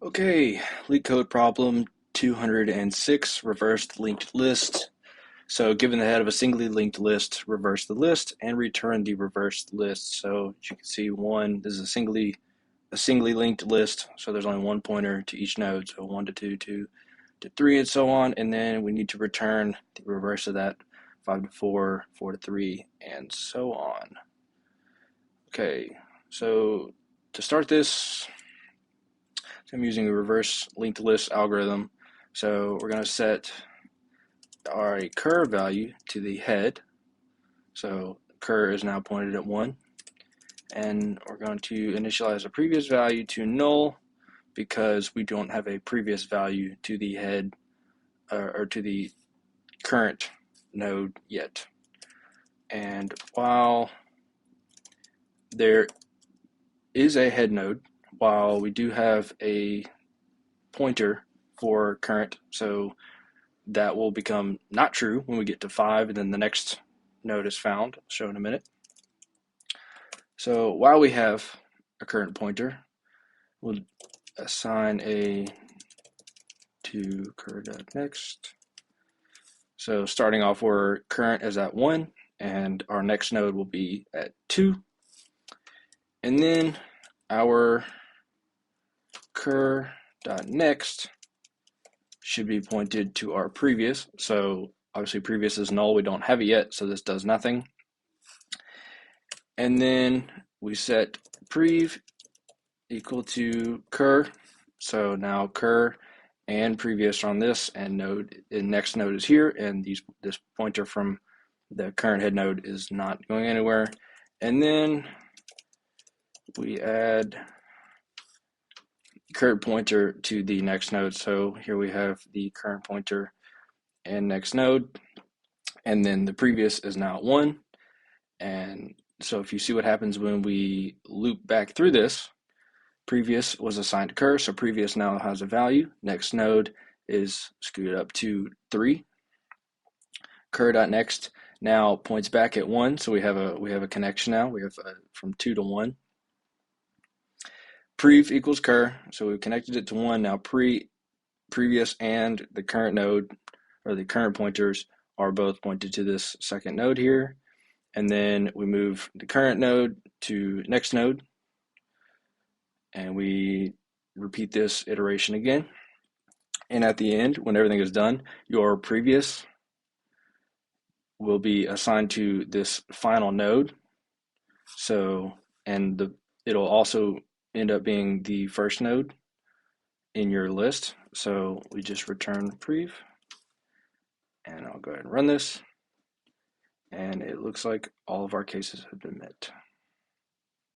Okay, LeetCode problem 206, reversed linked list. So given the head of a singly linked list, reverse the list and return the reversed list. So as you can see, this is a singly linked list, so there's only one pointer to each node, so 1 to 2, 2 to 3, and so on. And then we need to return the reverse of that, 5 to 4, 4 to 3, and so on. Okay, so to start this, I'm using a reverse linked list algorithm. So we're going to set our cur value to the head. So cur is now pointed at 1. And we're going to initialize a previous value to null because we don't have a previous value to the head or to the current node yet. And while there is a head node, while we do have a pointer for current, so that will become not true when we get to 5, and then the next node is found. I'll show in a minute. So while we have a current pointer, we'll assign a to cur.next. So starting off where current is at 1, and our next node will be at 2. And then our cur.next should be pointed to our previous. So obviously previous is null, we don't have it yet, so this does nothing. And then we set prev equal to cur. So now cur and previous on this, and the next node is here, and this pointer from the current head node is not going anywhere. And then we add current pointer to the next node. So here we have the current pointer and next node, and then the previous is now 1. And so if you see what happens when we loop back through this, previous was assigned to cur, so previous now has a value. Next node is scooted up to 3. Cur.next now points back at 1, so we have a connection now. We have from 2 to 1. Prev equals cur, so we've connected it to 1. Now previous and the current node, or the current pointers, are both pointed to this second node here. And then we move the current node to next node, and we repeat this iteration again. And at the end, when everything is done, your previous will be assigned to this final node. So, and it'll also end up being the first node in your list. So we just return prev, and I'll go ahead and run this. And it looks like all of our cases have been met.